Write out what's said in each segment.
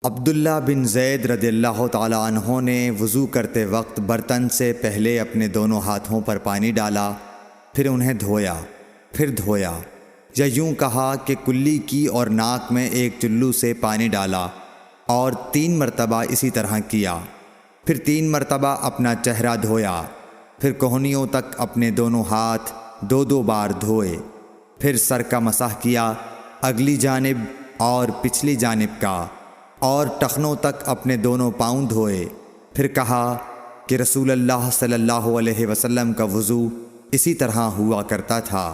عبداللہ بن زید رضی اللہ تعالی عنہ نے وضو کرتے وقت برتن سے پہلے اپنے دونوں ہاتھوں پر پانی ڈالا، پھر انہیں دھویا، پھر دھویا، یا یوں کہا کہ کلی کی اور ناک میں ایک چلو سے پانی ڈالا اور 3 مرتبہ اسی طرح کیا، پھر 3 مرتبہ اپنا چہرہ دھویا، پھر کوہنیوں تک اپنے دونوں ہاتھ 2 بار دھوئے، پھر سر کا مسح کیا، اگلی جانب اور پچھلی جانب کا، اور ٹخنوں تک اپنے دونوں پاؤں دھوئے، پھر کہا کہ رسول اللہ صلی اللہ علیہ وسلم کا وضو اسی طرح ہوا کرتا تھا۔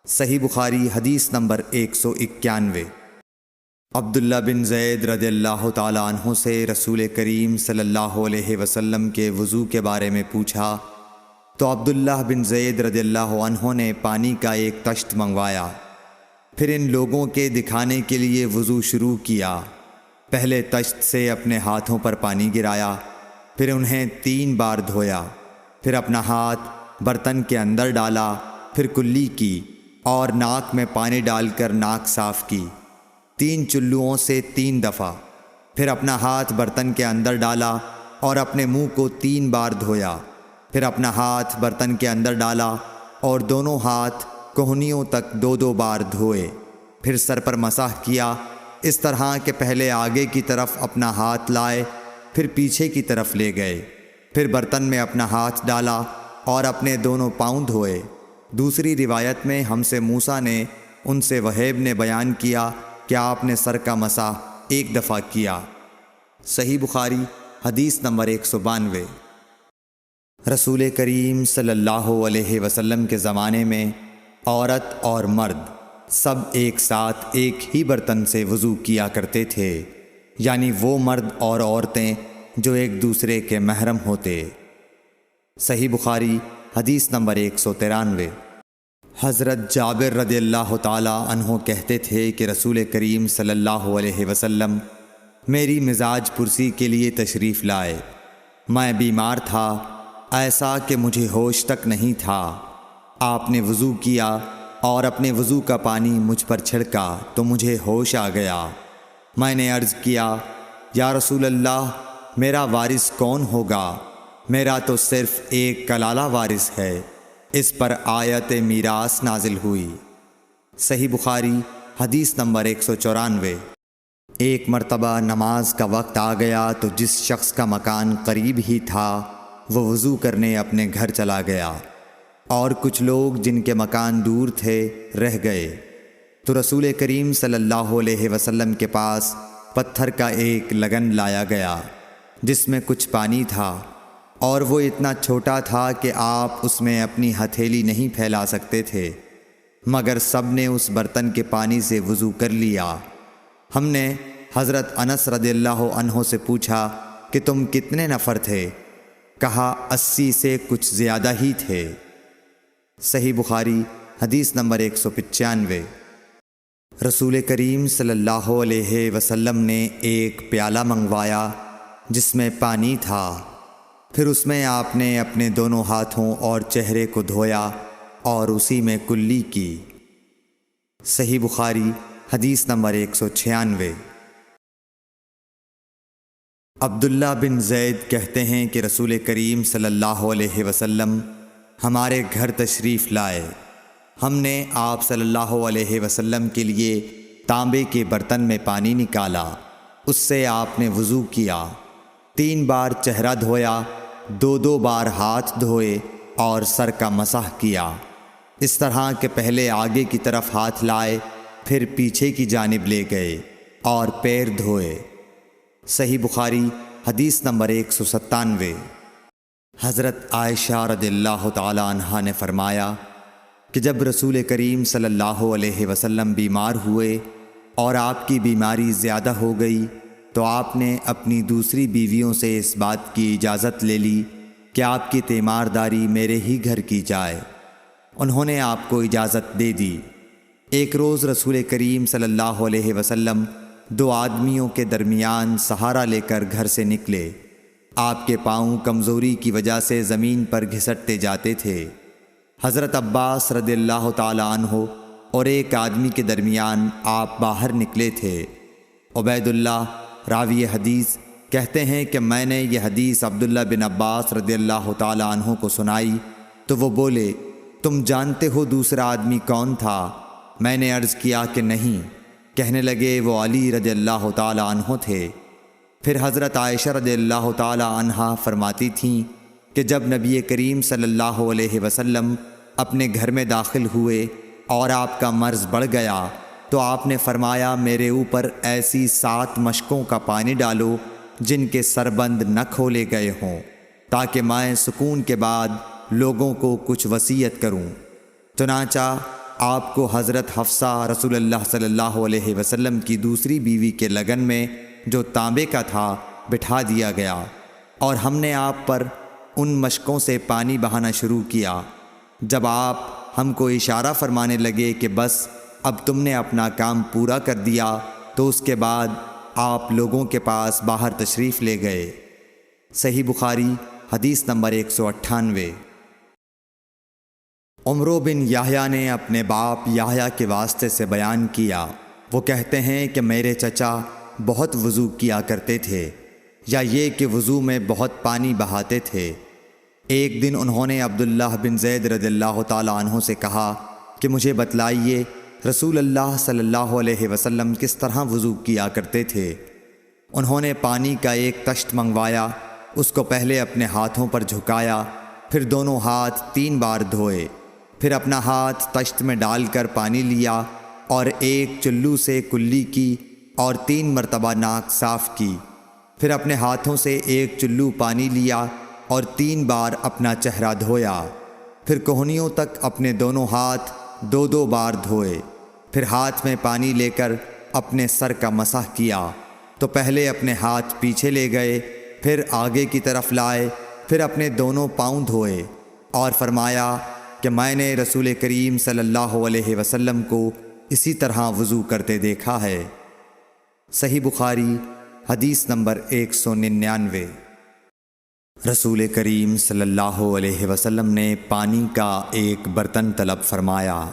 صحیح بخاری حدیث نمبر 191۔ عبداللہ بن زید رضی اللہ تعالی عنہ سے رسول کریم صلی اللہ علیہ وسلم کے وضو کے بارے میں پوچھا تو عبداللہ بن زید رضی اللہ عنہ نے پانی کا ایک طشت منگوایا، پھر ان لوگوں کے دکھانے کے لیے وضو شروع کیا۔ پہلے طشت سے اپنے ہاتھوں پر پانی گرایا، پھر انہیں 3 بار دھویا، پھر اپنا ہاتھ برتن کے اندر ڈالا، پھر کلی کی اور ناک میں پانی ڈال کر ناک صاف کی 3 چلوؤں سے 3 دفعہ، پھر اپنا ہاتھ برتن کے اندر ڈالا اور اپنے منہ کو 3 بار دھویا، پھر اپنا ہاتھ برتن کے اندر ڈالا اور دونوں ہاتھ کوہنیوں تک 2 بار دھوئے، پھر سر پر مسح کیا، اس طرح کہ پہلے آگے کی طرف اپنا ہاتھ لائے، پھر پیچھے کی طرف لے گئے، پھر برتن میں اپنا ہاتھ ڈالا اور اپنے دونوں پاؤں دھوئے۔ دوسری روایت میں ہم سے موسیٰ نے ان سے وہیب نے بیان کیا کہ آپ نے سر کا مسح 1 دفعہ کیا۔ صحیح بخاری حدیث نمبر 192۔ رسول کریم صلی اللہ علیہ وسلم کے زمانے میں عورت اور مرد سب ایک ساتھ ایک ہی برتن سے وضو کیا کرتے تھے، یعنی وہ مرد اور عورتیں جو ایک دوسرے کے محرم ہوتے۔ صحیح بخاری حدیث نمبر 193۔ حضرت جابر رضی اللہ تعالی عنہ کہتے تھے کہ رسول کریم صلی اللہ علیہ وسلم میری مزاج پرسی کے لیے تشریف لائے۔ میں بیمار تھا، ایسا کہ مجھے ہوش تک نہیں تھا۔ آپ نے وضو کیا اور اپنے وضو کا پانی مجھ پر چھڑکا تو مجھے ہوش آ گیا۔ میں نے عرض کیا، یا رسول اللہ، میرا وارث کون ہوگا؟ میرا تو صرف ایک کلالہ وارث ہے۔ اس پر آیت میراث نازل ہوئی۔ صحیح بخاری حدیث نمبر 194۔ ایک مرتبہ نماز کا وقت آ گیا تو جس شخص کا مکان قریب ہی تھا وہ وضو کرنے اپنے گھر چلا گیا، اور کچھ لوگ جن کے مکان دور تھے رہ گئے، تو رسول کریم صلی اللہ علیہ وسلم کے پاس پتھر کا ایک لگن لایا گیا جس میں کچھ پانی تھا، اور وہ اتنا چھوٹا تھا کہ آپ اس میں اپنی ہتھیلی نہیں پھیلا سکتے تھے، مگر سب نے اس برتن کے پانی سے وضو کر لیا۔ ہم نے حضرت انس رضی اللہ عنہ سے پوچھا کہ تم کتنے نفر تھے؟ کہا 80 سے کچھ زیادہ ہی تھے۔ صحیح بخاری حدیث نمبر 195۔ رسول کریم صلی اللہ علیہ وسلم نے ایک پیالہ منگوایا جس میں پانی تھا، پھر اس میں آپ نے اپنے دونوں ہاتھوں اور چہرے کو دھویا اور اسی میں کلی کی۔ صحیح بخاری حدیث نمبر 196۔ عبداللہ بن زید کہتے ہیں کہ رسول کریم صلی اللہ علیہ وسلم ہمارے گھر تشریف لائے۔ ہم نے آپ صلی اللہ علیہ وسلم کے لیے تانبے کے برتن میں پانی نکالا، اس سے آپ نے وضو کیا، 3 بار چہرہ دھویا، 2 بار ہاتھ دھوئے اور سر کا مسح کیا، اس طرح کہ پہلے آگے کی طرف ہاتھ لائے، پھر پیچھے کی جانب لے گئے اور پیر دھوئے۔ صحیح بخاری حدیث نمبر 197۔ حضرت عائشہ رضی اللہ تعالی عنہا نے فرمایا کہ جب رسول کریم صلی اللہ علیہ وسلم بیمار ہوئے اور آپ کی بیماری زیادہ ہو گئی تو آپ نے اپنی دوسری بیویوں سے اس بات کی اجازت لے لی کہ آپ کی تیمارداری میرے ہی گھر کی جائے۔ انہوں نے آپ کو اجازت دے دی۔ ایک روز رسول کریم صلی اللہ علیہ وسلم 2 آدمیوں کے درمیان سہارا لے کر گھر سے نکلے۔ آپ کے پاؤں کمزوری کی وجہ سے زمین پر گھسٹتے جاتے تھے۔ حضرت عباس رضی اللہ تعالی عنہ اور ایک آدمی کے درمیان آپ باہر نکلے تھے۔ عبید اللہ راوی حدیث کہتے ہیں کہ میں نے یہ حدیث عبداللہ بن عباس رضی اللہ تعالی عنہ کو سنائی تو وہ بولے، تم جانتے ہو دوسرا آدمی کون تھا؟ میں نے عرض کیا کہ نہیں۔ کہنے لگے وہ علی رضی اللہ تعالی عنہ تھے۔ پھر حضرت عائشہ رضی اللہ تعالی عنہا فرماتی تھیں کہ جب نبی کریم صلی اللہ علیہ وسلم اپنے گھر میں داخل ہوئے اور آپ کا مرض بڑھ گیا تو آپ نے فرمایا، میرے اوپر ایسی 7 مشکوں کا پانی ڈالو جن کے سربند نہ کھولے گئے ہوں، تاکہ میں سکون کے بعد لوگوں کو کچھ وصیت کروں۔ چنانچہ آپ کو حضرت حفصہ رسول اللہ صلی اللہ علیہ وسلم کی دوسری بیوی کے لگن میں جو تانبے کا تھا بٹھا دیا گیا، اور ہم نے آپ پر ان مشکوں سے پانی بہانا شروع کیا۔ جب آپ ہم کو اشارہ فرمانے لگے کہ بس اب تم نے اپنا کام پورا کر دیا، تو اس کے بعد آپ لوگوں کے پاس باہر تشریف لے گئے۔ صحیح بخاری حدیث نمبر 198۔ عمر بن یحییٰ نے اپنے باپ یحییٰ کے واسطے سے بیان کیا، وہ کہتے ہیں کہ میرے چچا بہت وضو کیا کرتے تھے، یا یہ کہ وضو میں بہت پانی بہاتے تھے۔ ایک دن انہوں نے عبداللہ بن زید رضی اللہ تعالی عنہ سے کہا کہ مجھے بتلائیے رسول اللہ صلی اللہ علیہ وسلم کس طرح وضو کیا کرتے تھے۔ انہوں نے پانی کا ایک تشت منگوایا، اس کو پہلے اپنے ہاتھوں پر جھکایا، پھر دونوں ہاتھ 3 بار دھوئے، پھر اپنا ہاتھ تشت میں ڈال کر پانی لیا اور ایک چلو سے کلی کی اور 3 مرتبہ ناک صاف کی، پھر اپنے ہاتھوں سے ایک چلو پانی لیا اور 3 بار اپنا چہرہ دھویا، پھر کوہنیوں تک اپنے دونوں ہاتھ 2 بار دھوئے، پھر ہاتھ میں پانی لے کر اپنے سر کا مسح کیا، تو پہلے اپنے ہاتھ پیچھے لے گئے، پھر آگے کی طرف لائے، پھر اپنے دونوں پاؤں دھوئے، اور فرمایا کہ میں نے رسول کریم صلی اللہ علیہ وسلم کو اسی طرح وضو کرتے دیکھا ہے۔ صحیح بخاری حدیث نمبر 199۔ رسول کریم صلی اللہ علیہ وسلم نے پانی کا ایک برتن طلب فرمایا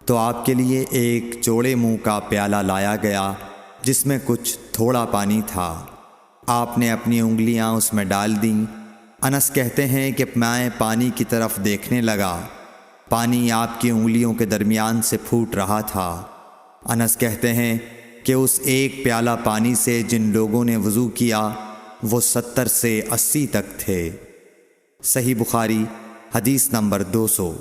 تو آپ کے لیے ایک چوڑے منہ کا پیالہ لایا گیا جس میں کچھ تھوڑا پانی تھا۔ آپ نے اپنی انگلیاں اس میں ڈال دیں۔ انس کہتے ہیں کہ میں پانی کی طرف دیکھنے لگا، پانی آپ کی انگلیوں کے درمیان سے پھوٹ رہا تھا۔ انس کہتے ہیں کہ اس ایک پیالہ پانی سے جن لوگوں نے وضو کیا وہ 70 سے 80 تک تھے۔ صحیح بخاری حدیث نمبر 200۔